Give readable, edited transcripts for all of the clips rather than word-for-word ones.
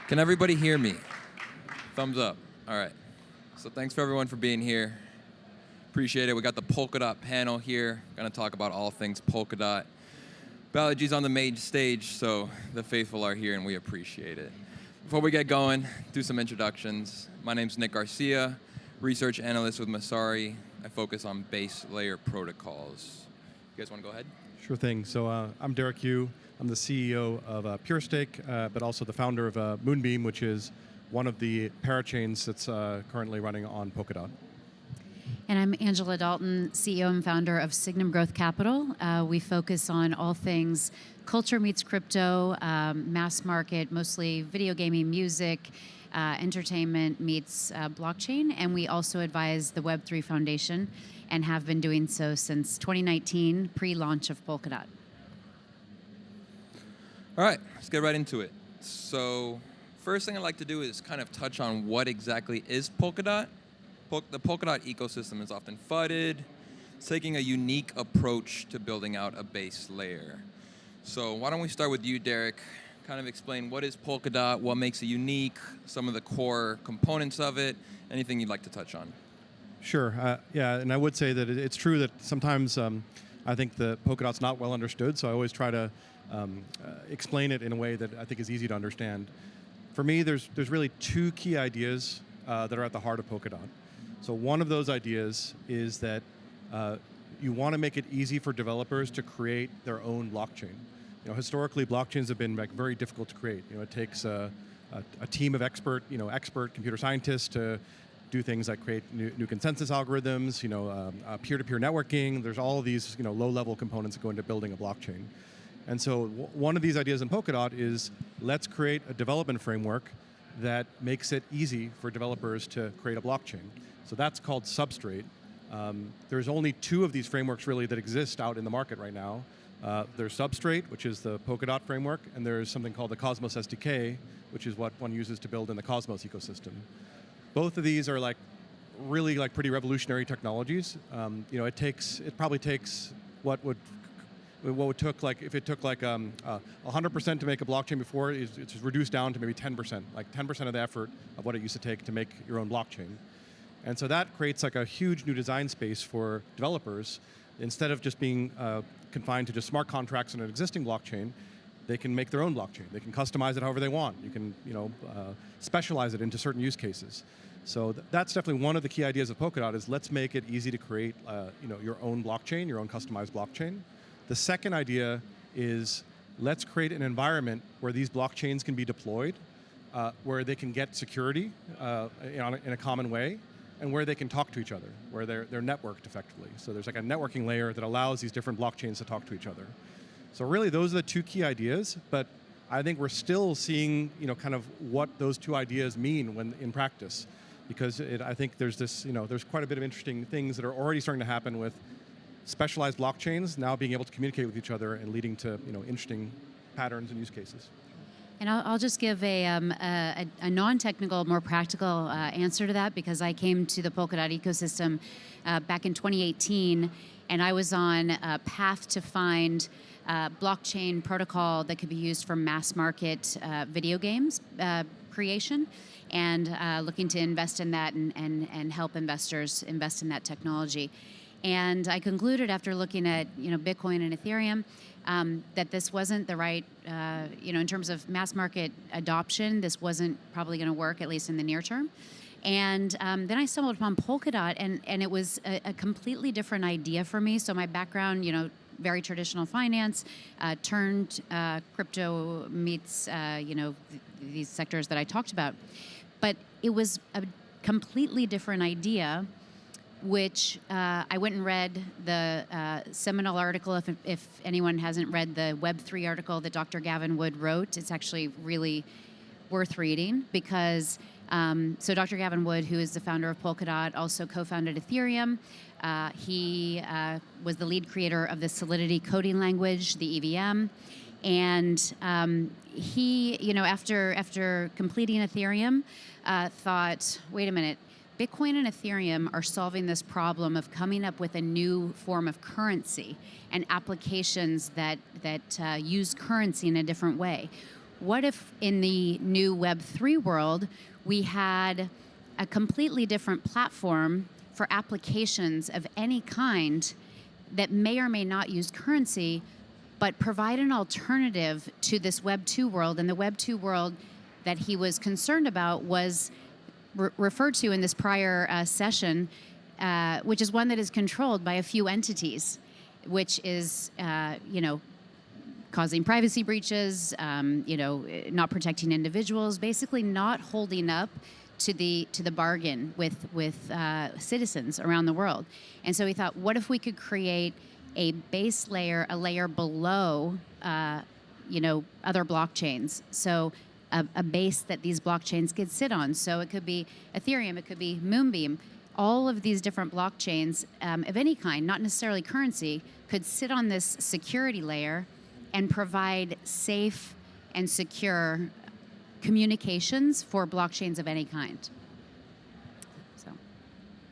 Can everybody hear me? Thumbs up. All right. So thanks for everyone for being here. Appreciate it. We got the Polkadot panel here. Going to talk about all things Polkadot. Balaji's on the main stage, so the faithful are here, and we appreciate it. Before we get going, do some introductions. My name's Nick Garcia, research analyst with Messari. I focus on base layer protocols. You guys want to go ahead? Sure thing. So I'm Derek Yu. I'm the CEO of PureStake, but also the founder of Moonbeam, which is one of the Parachains that's currently running on Polkadot. And I'm Angela Dalton, CEO and founder of Signum Growth Capital. We focus on all things culture meets crypto, mass market, mostly video gaming, music, entertainment meets blockchain. And we also advise the Web3 Foundation and have been doing so since 2019, pre-launch of Polkadot. All right, let's get right into it. So first thing I'd like to do is kind of touch on what exactly is Polkadot. The Polkadot ecosystem is often FUDed. It's taking a unique approach to building out a base layer. So why don't we start with you, Derek? Kind of explain what is Polkadot, what makes it unique, some of the core components of it, anything you'd like to touch on. Sure. Yeah, and I would say that it's true that sometimes I think the Polkadot's not well understood, so I always try to explain it in a way that I think is easy to understand. For me, there's really two key ideas that are at the heart of Polkadot. So one of those ideas is that you want to make it easy for developers to create their own blockchain. You know, historically, blockchains have been very difficult to create. You know, it takes a team of expert computer scientists to do things like create new consensus algorithms. You know, peer-to-peer networking. There's all of these low-level components that go into building a blockchain. And so one of these ideas in Polkadot is let's create a development framework that makes it easy for developers to create a blockchain. So that's called Substrate. There's only two of these frameworks really that exist out in the market right now. There's Substrate, which is the Polkadot framework, and there's something called the Cosmos SDK, which is what one uses to build in the Cosmos ecosystem. Both of these are really pretty revolutionary technologies. You know, it probably takes what would took if it took 100% to make a blockchain before, it's reduced down to maybe 10%, like 10% of the effort of what it used to take to make your own blockchain. And so that creates a huge new design space for developers. Instead of just being confined to just smart contracts on an existing blockchain, they can make their own blockchain. They can customize it however they want. You can specialize it into certain use cases. So that's definitely one of the key ideas of Polkadot is let's make it easy to create your own blockchain, your own customized blockchain. The second idea is let's create an environment where these blockchains can be deployed, where they can get security in a common way, and where they can talk to each other, where they're networked effectively. So there's a networking layer that allows these different blockchains to talk to each other. So really those are the two key ideas, but I think we're still seeing kind of what those two ideas mean when in practice, because I think there's there's quite a bit of interesting things that are already starting to happen with specialized blockchains now being able to communicate with each other and leading to interesting patterns and use cases. And I'll just give a non-technical, more practical answer to that, because I came to the Polkadot ecosystem back in 2018, and I was on a path to find a blockchain protocol that could be used for mass market video games creation, and looking to invest in that and help investors invest in that technology. And I concluded after looking at Bitcoin and Ethereum that this wasn't the right, in terms of mass market adoption, this wasn't probably going to work, at least in the near term. And then I stumbled upon Polkadot, and it was a completely different idea for me. So my background, very traditional finance, turned crypto meets, these sectors that I talked about. But it was a completely different idea, which I went and read the seminal article. If anyone hasn't read the Web3 article that Dr. Gavin Wood wrote, it's actually really worth reading, because so Dr. Gavin Wood, who is the founder of Polkadot, also co-founded Ethereum. He was the lead creator of the Solidity coding language, the EVM. And he, after completing Ethereum, thought, wait a minute, Bitcoin and Ethereum are solving this problem of coming up with a new form of currency and applications that use currency in a different way. what if in the new Web3 world, we had a completely different platform for applications of any kind that may or may not use currency, but provide an alternative to this Web 2 world. And the Web 2 world that he was concerned about was referred to in this prior session, which is one that is controlled by a few entities, which is, causing privacy breaches, not protecting individuals, basically not holding up to the bargain with citizens around the world. And so we thought, what if we could create a base layer, a layer below, other blockchains? So a base that these blockchains could sit on. So it could be Ethereum, it could be Moonbeam. All of these different blockchains of any kind, not necessarily currency, could sit on this security layer and provide safe and secure communications for blockchains of any kind. So,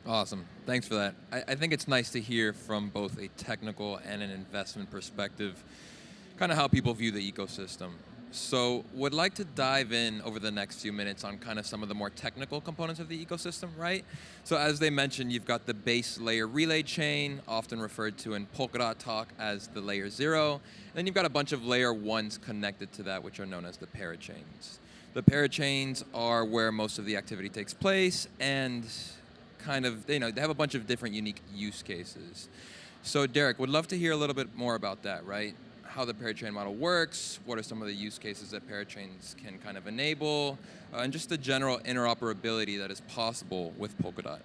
Awesome. Thanks for that. I think it's nice to hear from both a technical and an investment perspective, kind of how people view the ecosystem. So would like to dive in over the next few minutes on kind of some of the more technical components of the ecosystem, right? So as they mentioned, you've got the base layer relay chain, often referred to in Polkadot talk as the layer 0. Then you've got a bunch of layer 1s connected to that, which are known as the Parachains. The Parachains are where most of the activity takes place, and kind of, they have a bunch of different unique use cases. So Derek, would love to hear a little bit more about that, right? How the parachain model works, what are some of the use cases that parachains can kind of enable, and just the general interoperability that is possible with Polkadot.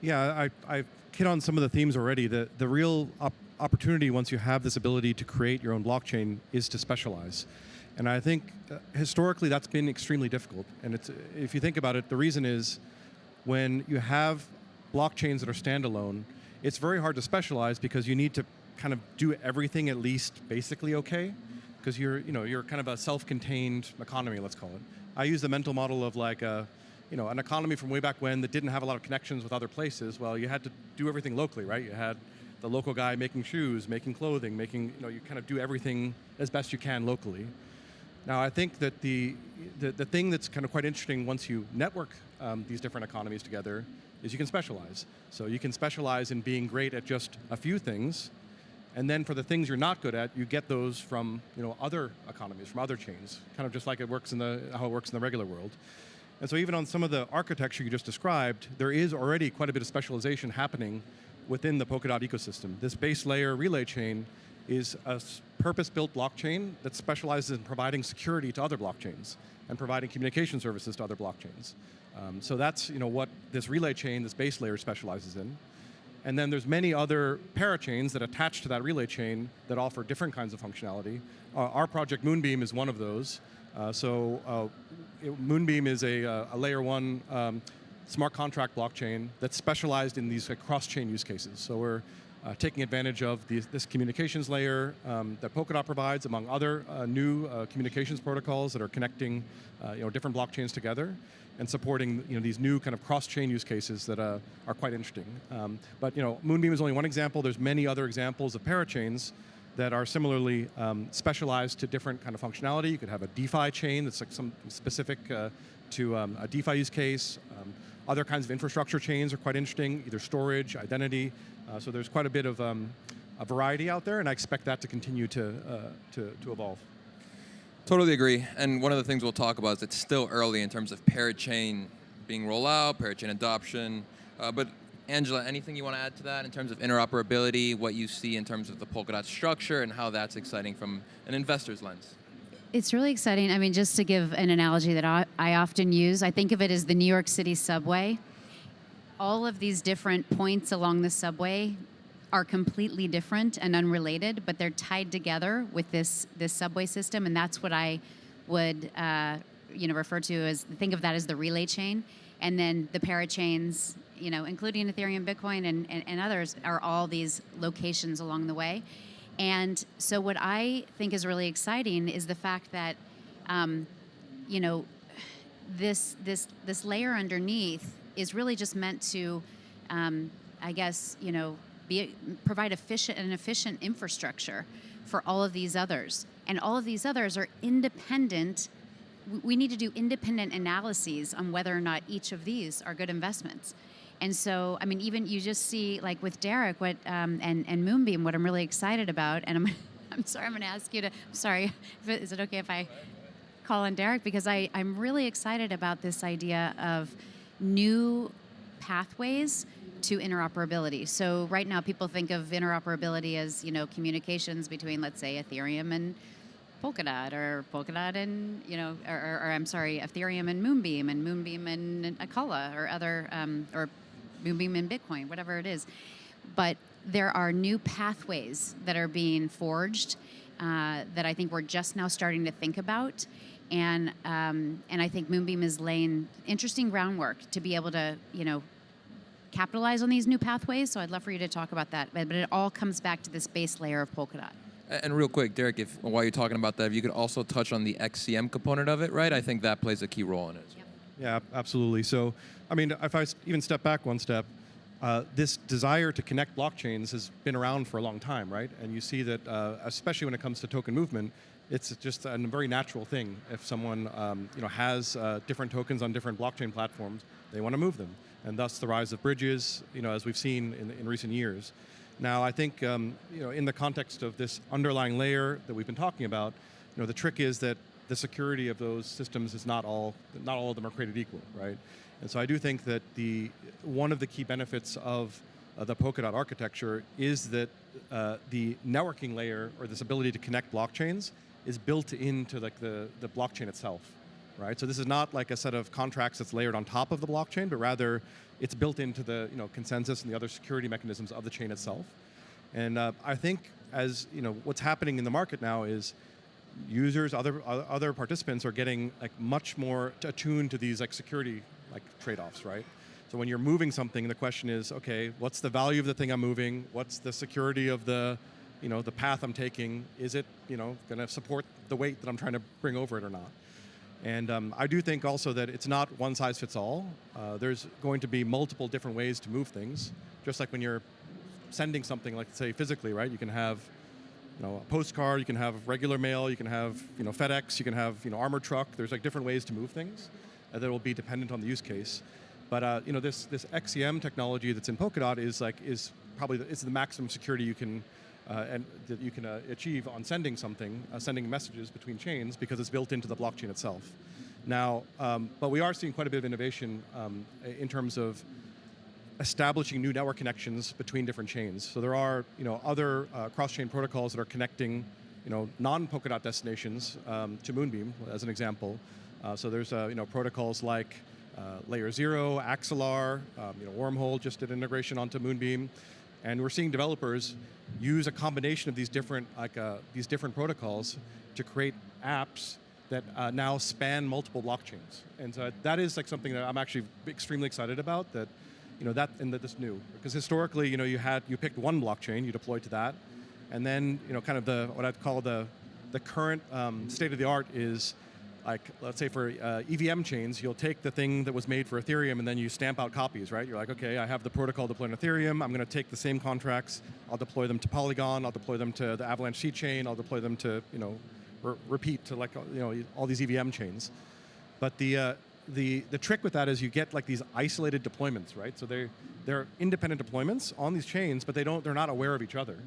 Yeah, I've hit on some of the themes already. The real opportunity once you have this ability to create your own blockchain is to specialize. And I think historically that's been extremely difficult. And if you think about it, the reason is when you have blockchains that are standalone, it's very hard to specialize because you need to kind of do everything at least basically okay, because you're kind of a self-contained economy, let's call it. I use the mental model of like an economy from way back when that didn't have a lot of connections with other places. Well, you had to do everything locally, right? You had the local guy making shoes, making clothing, you kind of do everything as best you can locally. Now, I think that the thing that's kind of quite interesting once you network these different economies together is you can specialize. So you can specialize in being great at just a few things, and then for the things you're not good at, you get those from other economies, from other chains, kind of just like how it works in the regular world. And so even on some of the architecture you just described, there is already quite a bit of specialization happening within the Polkadot ecosystem. This base layer relay chain is a purpose-built blockchain that specializes in providing security to other blockchains and providing communication services to other blockchains. So that's what this relay chain, this base layer, specializes in. And then there's many other parachains that attach to that relay chain that offer different kinds of functionality. Our project Moonbeam is one of those. Moonbeam is a layer 1 smart contract blockchain that's specialized in these cross-chain use cases. So we're taking advantage of this communications layer that Polkadot provides, among other new communications protocols that are connecting different blockchains together, and supporting these new kind of cross-chain use cases that are quite interesting. But Moonbeam is only one example. There's many other examples of parachains that are similarly specialized to different kind of functionality. You could have a DeFi chain that's like some specific to a DeFi use case. Other kinds of infrastructure chains are quite interesting, either storage, identity. So there's quite a bit of a variety out there, and I expect that to continue to evolve. Totally agree. And one of the things we'll talk about is it's still early in terms of parachain being rolled out, parachain adoption. But Angela, anything you want to add to that in terms of interoperability, what you see in terms of the Polkadot structure and how that's exciting from an investor's lens? It's really exciting. I mean, just to give an analogy that I often use, I think of it as the New York City subway. All of these different points along the subway are completely different and unrelated, but they're tied together with this subway system, and that's what I would refer to as, think of that as the relay chain. And then the parachains, including Ethereum, Bitcoin, and others, are all these locations along the way. And so what I think is really exciting is the fact that, this layer underneath is really just meant to, provide an efficient infrastructure for all of these others. And all of these others are independent. We need to do independent analyses on whether or not each of these are good investments. And so, I mean, even you just see, like with Derek, what and Moonbeam, what I'm really excited about, and I'm sorry, I'm going to ask you to, sorry, is it okay if I call on Derek? Because I'm really excited about this idea of new pathways to interoperability. So right now, people think of interoperability as, you know, communications between, let's say, Ethereum and Polkadot, or Polkadot and, you know, or I'm sorry, Ethereum and Moonbeam and Akala, or other, or Moonbeam and Bitcoin, whatever it is. But there are new pathways that are being forged that I think we're just now starting to think about. And I think Moonbeam is laying interesting groundwork to be able to, you know, capitalize on these new pathways. So I'd love for you to talk about that. But it all comes back to this base layer of Polkadot. And real quick, Derek, while you're talking about that, if you could also touch on the XCM component of it, right? I think that plays a key role in it. Yep. Yeah, absolutely. So, I mean, if I even step back one step, this desire to connect blockchains has been around for a long time, right? And you see that, especially when it comes to token movement, it's just a very natural thing. If someone you know, has different tokens on different blockchain platforms, they want to move them, and thus the rise of bridges, you know, as we've seen in recent years. Now, I think you know, in the context of this underlying layer that we've been talking about, you know, the trick is that the security of those systems is not all of them are created equal, right? And so I do think that one of the key benefits of the Polkadot architecture is that the networking layer, or this ability to connect blockchains, is built into like the blockchain itself, right? So this is not like a set of contracts that's layered on top of the blockchain, but rather it's built into the, you know, consensus and the other security mechanisms of the chain itself. And I think, as you know, what's happening in the market now is users, other participants are getting like much more attuned to these like security like trade-offs, right? So when you're moving something, the question is, okay, what's the value of the thing I'm moving? What's the security of the, you know, the path I'm taking? Is it, you know, going to support the weight that I'm trying to bring over it or not? And I do think also that it's not one size fits all. There's going to be multiple different ways to move things. Just like when you're sending something, like say physically, right? You can have, you know, a postcard, you can have regular mail, you can have, you know, FedEx, you can have, you know, armored truck. There's like different ways to move things that will be dependent on the use case. But you know, this XCM technology that's in Polkadot is probably it's the maximum security you can and that you can achieve on sending something, sending messages between chains, because it's built into the blockchain itself. Now, but we are seeing quite a bit of innovation in terms of establishing new network connections between different chains. So there are, you know, other cross-chain protocols that are connecting, you know, non-Polkadot destinations to Moonbeam, as an example. So there's you know, protocols like Layer 0, Axelar, you know, Wormhole just did integration onto Moonbeam, and we're seeing developers use a combination of these different protocols to create apps that now span multiple blockchains. And so that is like something that I'm actually extremely excited about. That, you know, that that's new, because historically, you know, you picked one blockchain, you deployed to that, and then, you know, kind of what I'd call the current state of the art is, like, let's say for EVM chains, you'll take the thing that was made for Ethereum and then you stamp out copies, right? You're like, okay, I have the protocol deployed on Ethereum. I'm going to take the same contracts. I'll deploy them to Polygon. I'll deploy them to the Avalanche seed chain. I'll deploy them to, you know, repeat to, like, you know, all these EVM chains. But the trick with that is you get like these isolated deployments, right? So they're independent deployments on these chains, but they're not aware of each other.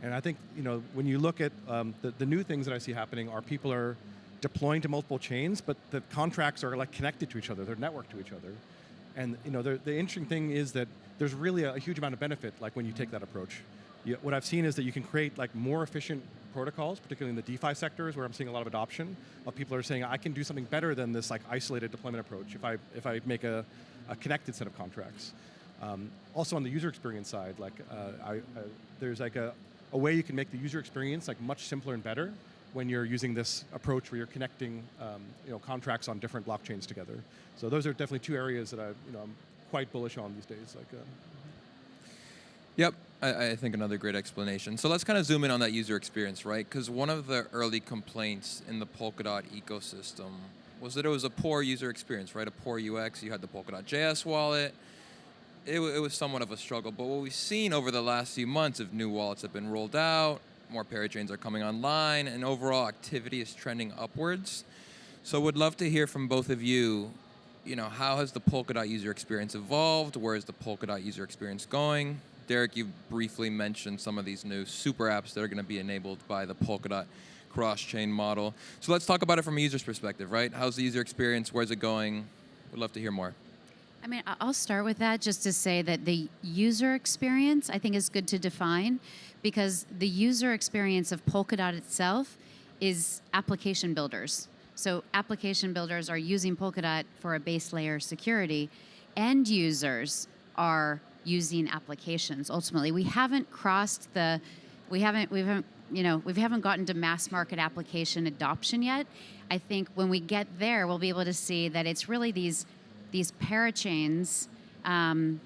And I think, you know, when you look at the new things that I see happening are people are deploying to multiple chains, but the contracts are like connected to each other. They're networked to each other. And, you know, the interesting thing is that there's really a huge amount of benefit, like, when you take that approach. What I've seen is that you can create like more efficient protocols, particularly in the DeFi sectors, where I'm seeing a lot of adoption of people are saying, I can do something better than this like isolated deployment approach if I make a connected set of contracts. Also on the user experience side, like there's like a way you can make the user experience like much simpler and better when you're using this approach where you're connecting you know, contracts on different blockchains together. So those are definitely two areas that I'm quite bullish on these days. Like, Yep, I think another great explanation. So let's kind of zoom in on that user experience, right? Because one of the early complaints in the Polkadot ecosystem was that it was a poor user experience, right? A poor UX. You had the Polkadot JS wallet. It was somewhat of a struggle. But what we've seen over the last few months, if new wallets have been rolled out, more parachains are coming online, and overall activity is trending upwards. So would love to hear from both of you, how has the Polkadot user experience evolved? Where is the Polkadot user experience going? Derek, you briefly mentioned some of these new super apps that are going to be enabled by the Polkadot cross-chain model. So let's talk about it from a user's perspective, right? How's the user experience? Where's it going? Would love to hear more. I mean, I'll start with that just to say that the user experience, I think, is good to define, because the user experience of Polkadot itself is application builders. So application builders are using Polkadot for a base layer security. End users are using applications. Ultimately, we haven't crossed the, we haven't gotten to mass market application adoption yet. I think when we get there, we'll be able to see that it's really these parachains, and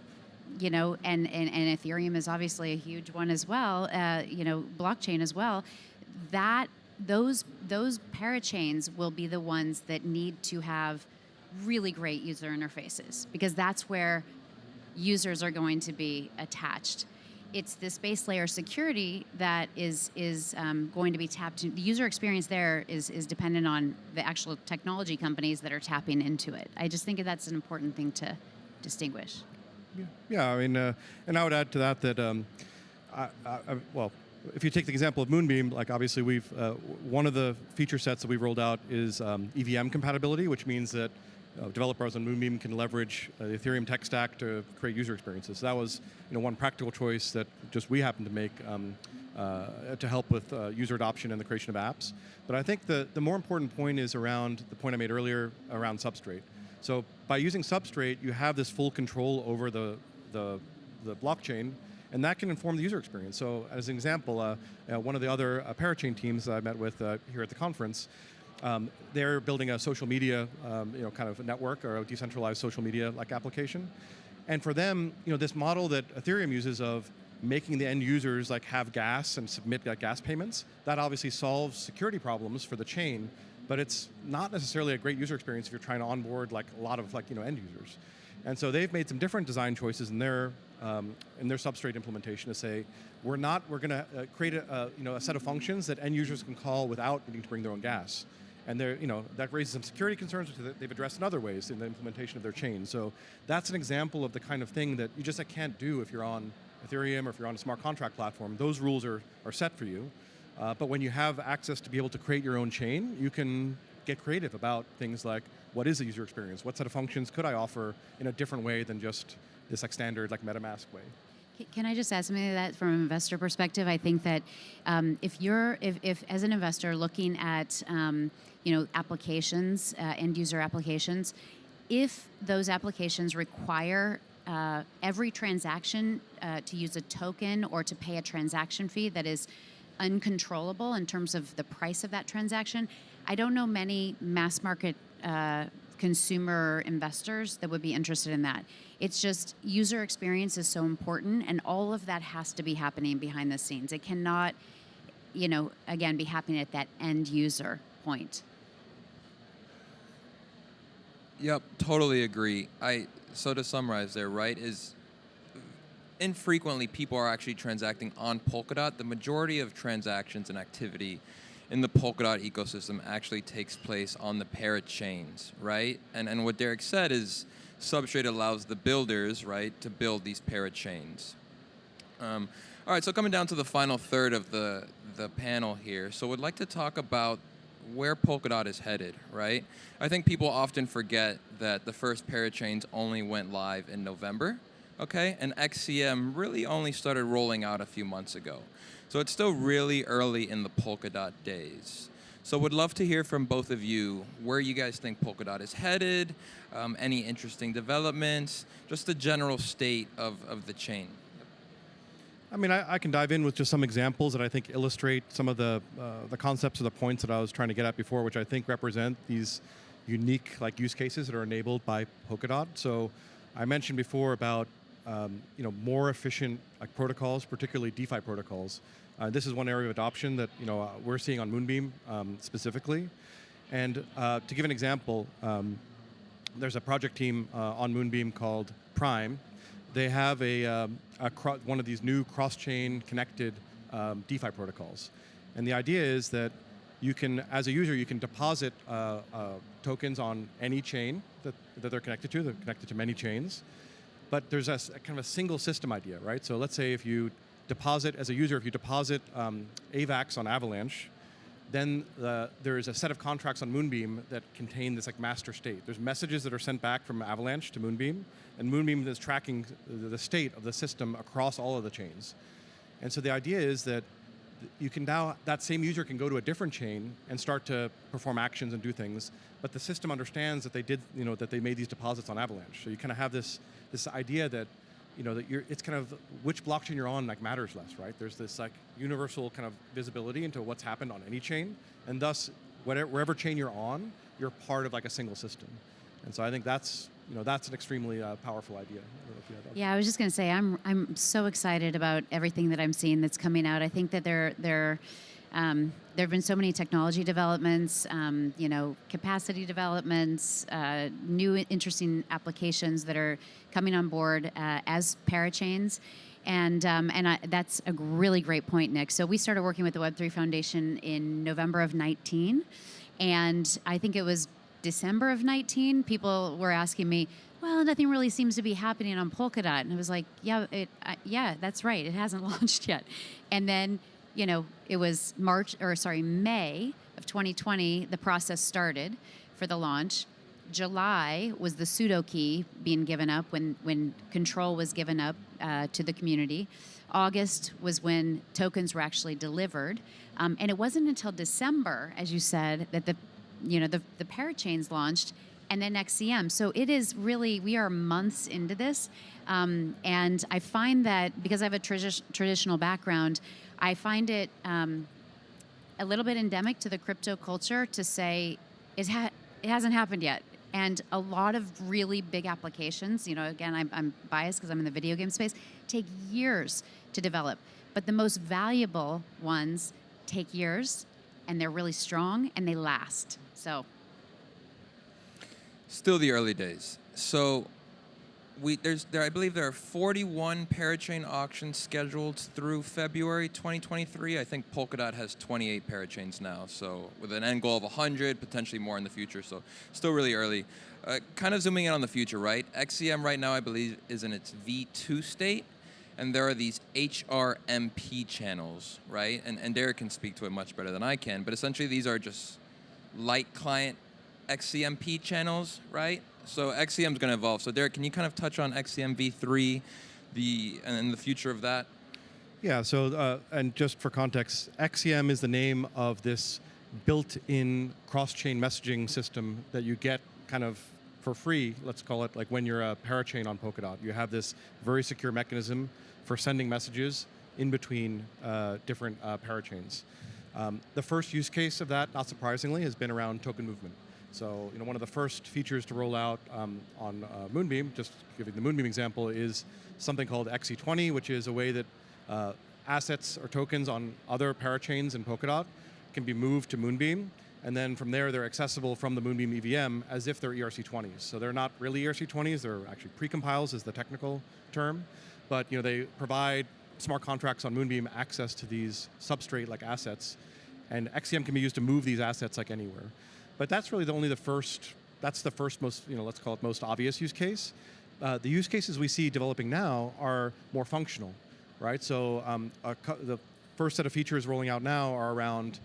Ethereum is obviously a huge one as well, blockchain as well, that those parachains will be the ones that need to have really great user interfaces, because that's where users are going to be attached. It's this base layer security that is going to be tapped. The user experience there is dependent on the actual technology companies that are tapping into it. I just think that's an important thing to distinguish. Yeah, I mean, and I would add to that well, if you take the example of Moonbeam, like obviously we've one of the feature sets that we've rolled out is EVM compatibility, which means that developers on Moonbeam can leverage the Ethereum tech stack to create user experiences. So that was one practical choice that just we happened to make to help with user adoption and the creation of apps. But I think the more important point is around the point I made earlier around Substrate. So by using Substrate, you have this full control over the blockchain, and that can inform the user experience. So as an example, one of the other Parachain teams that I met with here at the conference, they're building a social media, kind of a network or a decentralized social media like application. And for them, this model that Ethereum uses of making the end users like have gas and submit gas payments, that obviously solves security problems for the chain, but it's not necessarily a great user experience if you're trying to onboard like a lot of end users. And so they've made some different design choices in their Substrate implementation to say, we're going to create a set of functions that end users can call without needing to bring their own gas. And that raises some security concerns, which they've addressed in other ways in the implementation of their chain. So that's an example of the kind of thing that you just can't do if you're on Ethereum or if you're on a smart contract platform. Those rules are set for you. But when you have access to be able to create your own chain, you can get creative about things like, what is the user experience? What set of functions could I offer in a different way than just this standard MetaMask way? Can I just add something to that from an investor perspective? I think that if as an investor looking at applications, end user applications, if those applications require every transaction to use a token or to pay a transaction fee that is uncontrollable in terms of the price of that transaction, I don't know many mass market consumer investors that would be interested in that. It's just user experience is so important, and all of that has to be happening behind the scenes. It cannot, again, be happening at that end user point. Yep, totally agree. So to summarize there, right, is infrequently people are actually transacting on Polkadot. The majority of transactions and activity in the Polkadot ecosystem actually takes place on the Parachains, right? And what Derek said is Substrate allows the builders, right, to build these Parachains. All right, so coming down to the final third of the panel here. So we'd like to talk about where Polkadot is headed, right? I think people often forget that the first Parachains only went live in November, okay? And XCM really only started rolling out a few months ago. So it's still really early in the Polkadot days. So would love to hear from both of you where you guys think Polkadot is headed, any interesting developments, just the general state of the chain. I mean, I can dive in with just some examples that I think illustrate some of the concepts or the points that I was trying to get at before, which I think represent these unique use cases that are enabled by Polkadot. So I mentioned before about more efficient protocols, particularly DeFi protocols. This is one area of adoption that we're seeing on Moonbeam specifically. And to give an example, there's a project team on Moonbeam called Prime. They have one of these new cross-chain connected DeFi protocols. And the idea is that you can, as a user, you can deposit tokens on any chain that they're connected to. They're connected to many chains. But there's a kind of a single system idea, right? So let's say if you deposit, as a user, if you deposit AVAX on Avalanche, then there is a set of contracts on Moonbeam that contain this like master state. There's messages that are sent back from Avalanche to Moonbeam, and Moonbeam is tracking the state of the system across all of the chains. And so the idea is that you can now, that same user can go to a different chain and start to perform actions and do things, but the system understands that they did, that they made these deposits on Avalanche. So you kind of have this idea that, that it's kind of which blockchain you're on like matters less, right? There's this like universal kind of visibility into what's happened on any chain, and thus wherever chain you're on, you're part of like a single system. And so I think that's an extremely powerful idea. I don't know if you have that. Yeah, I was just going to say I'm so excited about everything that I'm seeing that's coming out. I think that there have been so many technology developments, capacity developments, new interesting applications that are coming on board as Parachains. And that's a really great point, Nick. So we started working with the Web3 Foundation in November of 19, and I think it was December of 19, people were asking me, well, nothing really seems to be happening on Polkadot. And I was like, yeah, that's right. It hasn't launched yet. And then, it was May of 2020, the process started for the launch. July was the pseudo key being given up when control was given up to the community. August was when tokens were actually delivered. And it wasn't until December, as you said, that the Parachains launched, and then XCM. So it is really, we are months into this. And I find that, because I have a traditional background, I find it a little bit endemic to the crypto culture to say it hasn't happened yet. And a lot of really big applications, again, I'm biased because I'm in the video game space, take years to develop. But the most valuable ones take years, and they're really strong, and they last. So, still the early days. So, I believe there are 41 Parachain auctions scheduled through February 2023. I think Polkadot has 28 Parachains now. So, with an end goal of 100, potentially more in the future. So, still really early. Kind of zooming in on the future, right? XCM right now, I believe, is in its V2 state. And there are these HRMP channels, right? And Derek can speak to it much better than I can. But essentially, these are just light client XCMP channels, right? So XCM is going to evolve. So Derek, can you kind of touch on XCM v3, and the future of that? Yeah. So and just for context, XCM is the name of this built-in cross-chain messaging system that you get kind of for free. Let's call it like when you're a parachain on Polkadot. You have this very secure mechanism for sending messages in between different parachains. The first use case of that, not surprisingly, has been around token movement. So, one of the first features to roll out on Moonbeam, just giving the Moonbeam example, is something called XC20, which is a way that assets or tokens on other parachains in Polkadot can be moved to Moonbeam, and then from there they're accessible from the Moonbeam EVM as if they're ERC20s. So they're not really ERC20s; they're actually precompiles, is the technical term, but they provide smart contracts on Moonbeam access to these substrate-like assets, and XCM can be used to move these assets like anywhere. But that's really the first most, let's call it most obvious use case. The use cases we see developing now are more functional, right? So the first set of features rolling out now are around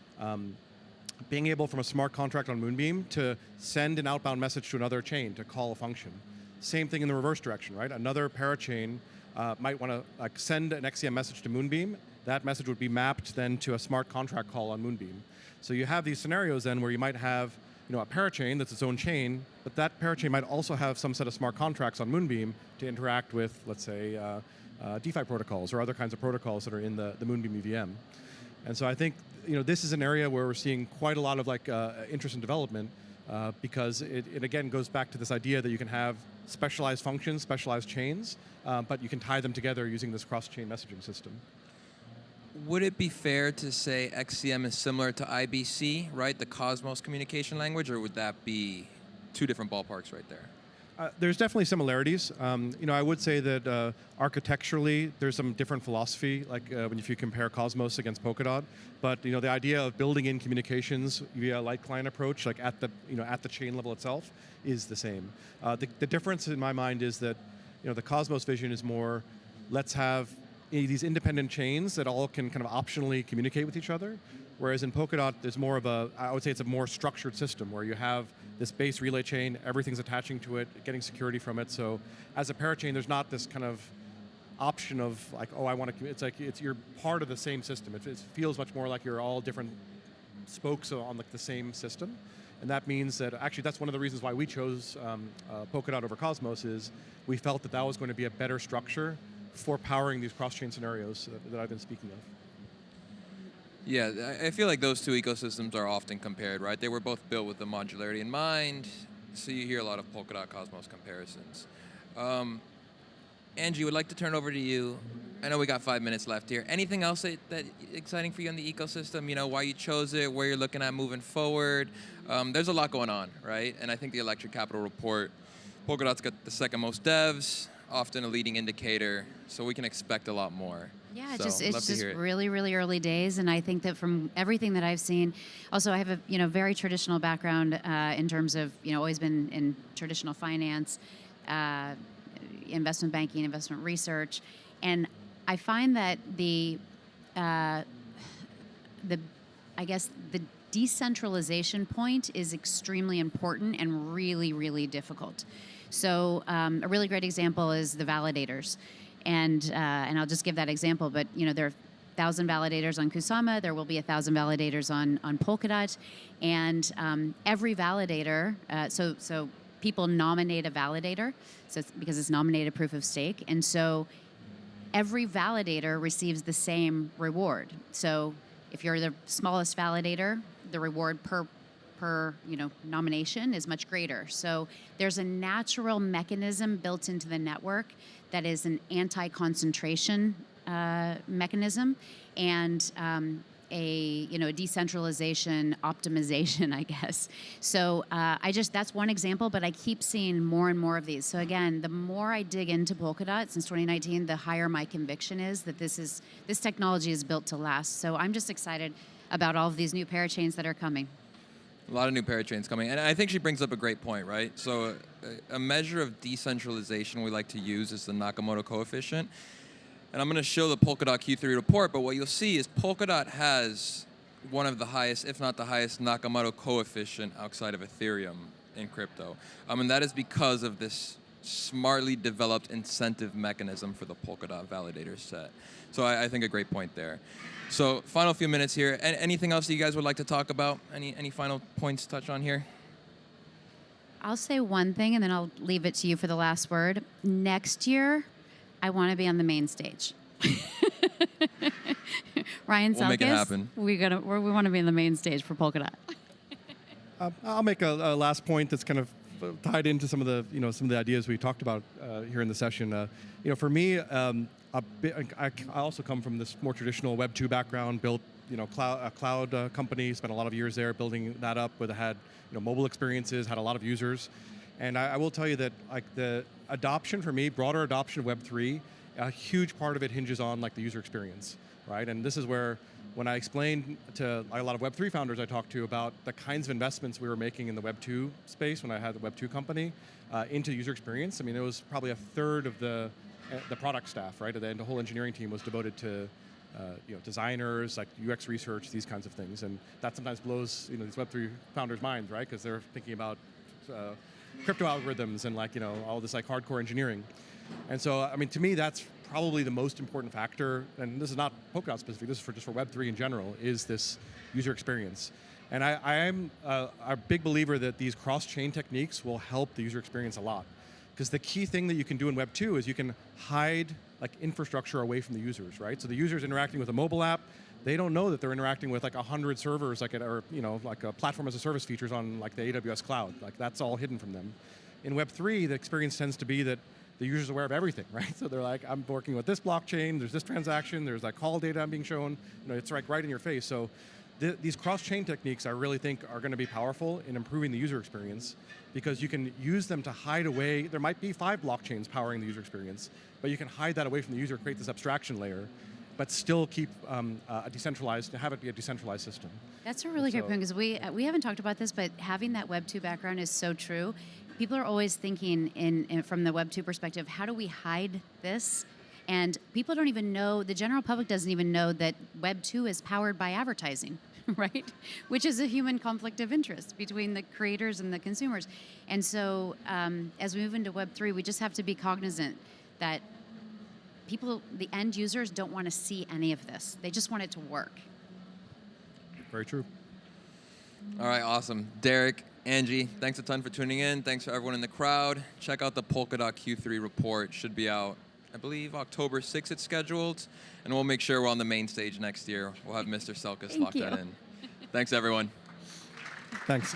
being able from a smart contract on Moonbeam to send an outbound message to another chain to call a function. Same thing in the reverse direction, right? Another parachain might want to send an XCM message to Moonbeam. That message would be mapped then to a smart contract call on Moonbeam. So you have these scenarios then where you might have a parachain that's its own chain, but that parachain might also have some set of smart contracts on Moonbeam to interact with, let's say, DeFi protocols or other kinds of protocols that are in the Moonbeam EVM. And so I think this is an area where we're seeing quite a lot of interest in development because it again goes back to this idea that you can have specialized functions, specialized chains, but you can tie them together using this cross-chain messaging system. Would it be fair to say XCM is similar to IBC, right? The Cosmos communication language, or would that be two different ballparks right there? There's definitely similarities. I would say that architecturally, there's some different philosophy, like if you compare Cosmos against Polkadot. But the idea of building in communications via a light client approach, like at the chain level itself, is the same. The difference in my mind is that the Cosmos vision is more, let's have these independent chains that all can kind of optionally communicate with each other. Whereas in Polkadot, there's more of I would say it's a more structured system where you have this base relay chain, everything's attaching to it, getting security from it. So as a parachain, there's not this kind of option of like, oh, I want to, it's like, you're part of the same system. It feels much more like you're all different spokes on like the same system. And that means that actually that's one of the reasons why we chose Polkadot over Cosmos is we felt that was going to be a better structure for powering these cross-chain scenarios that I've been speaking of. Yeah, I feel like those two ecosystems are often compared, right? They were both built with the modularity in mind, so you hear a lot of Polkadot Cosmos comparisons. Angie, would like to turn over to you. I know we got 5 minutes left here. Anything else that exciting for you in the ecosystem? Why you chose it, where you're looking at moving forward. There's a lot going on, right? And I think the Electric Capital report, Polkadot's got the second most devs, often a leading indicator, so we can expect a lot more. Yeah, So, it's just really, really early days, and I think that from everything that I've seen, also I have a very traditional background in terms of always been in traditional finance, investment banking, investment research, and I find that the decentralization point is extremely important and really, really difficult. So a really great example is the validators. And I'll just give that example, but there are 1,000 validators on Kusama. There will be 1,000 validators on Polkadot, and every validator. So people nominate a validator, so because it's nominated proof of stake, and so every validator receives the same reward. So if you're the smallest validator, the reward per nomination is much greater. So there's a natural mechanism built into the network that is an anti-concentration mechanism and a decentralization optimization, I guess. So that's one example, but I keep seeing more and more of these. So again, the more I dig into Polkadot since 2019, the higher my conviction is that this technology is built to last. So I'm just excited about all of these new parachains that are coming. A lot of new parachains coming. And I think she brings up a great point, right? So a measure of decentralization we like to use is the Nakamoto coefficient. And I'm going to show the Polkadot Q3 report, but what you'll see is Polkadot has one of the highest, if not the highest, Nakamoto coefficient outside of Ethereum in crypto. And that is because of this smartly developed incentive mechanism for the Polkadot validator set. So I think a great point there. So final few minutes here. Anything else that you guys would like to talk about? Any final points to touch on here? I'll say one thing, and then I'll leave it to you for the last word. Next year, I want to be on the main stage. Ryan Selkis, we'll make it happen. We want to be on the main stage for Polkadot. I'll make a last point that's kind of tied into some of the ideas we talked about here in the session. For me, I also come from this more traditional Web 2 background. Built a cloud company, spent a lot of years there building that up. Where they had mobile experiences, had a lot of users, and I will tell you that the adoption for me, broader adoption of Web 3, a huge part of it hinges on the user experience, right? And this is where when I explained to a lot of Web 3 founders I talked to about the kinds of investments we were making in the Web 2 space when I had the Web 2 company into user experience. I mean, it was probably a third of the product staff, right? And the whole engineering team was devoted to designers, like UX research, these kinds of things. And that sometimes blows these Web3 founders' minds, right? Because they're thinking about crypto algorithms and all this hardcore engineering. And so, I mean, to me, that's probably the most important factor. And this is not Polkadot specific. This is just for Web3 in general. Is this user experience? And I am a big believer that these cross-chain techniques will help the user experience a lot. Because the key thing that you can do in Web 2 is you can hide infrastructure away from the users, right? So the user's interacting with a mobile app, they don't know that they're interacting with 100 servers, a platform as a service features on the AWS cloud. That's all hidden from them. In Web 3, the experience tends to be that the user's aware of everything, right? So they're I'm working with this blockchain, there's this transaction, there's call data I'm being shown, it's right in your face. So these cross-chain techniques I really think are going to be powerful in improving the user experience, because you can use them to hide away, there might be 5 blockchains powering the user experience, but you can hide that away from the user, create this abstraction layer, but still keep a decentralized, have it be a decentralized system. That's a really great point, because we haven't talked about this, but having that Web 2 background is so true. People are always thinking from the Web 2 perspective, how do we hide this? And people don't even know, the general public doesn't even know that Web 2 is powered by advertising, right? Which is a human conflict of interest between the creators and the consumers. And so as we move into Web 3, we just have to be cognizant that people, the end users, don't want to see any of this. They just want it to work. Very true. All right, awesome. Derek, Angie, thanks a ton for tuning in. Thanks for everyone in the crowd. Check out the Polkadot Q3 report. Should be out, I believe, October 6th it's scheduled. And we'll make sure we're on the main stage next year. We'll have Mr. Selkus lock that in. Thanks, everyone. Thanks.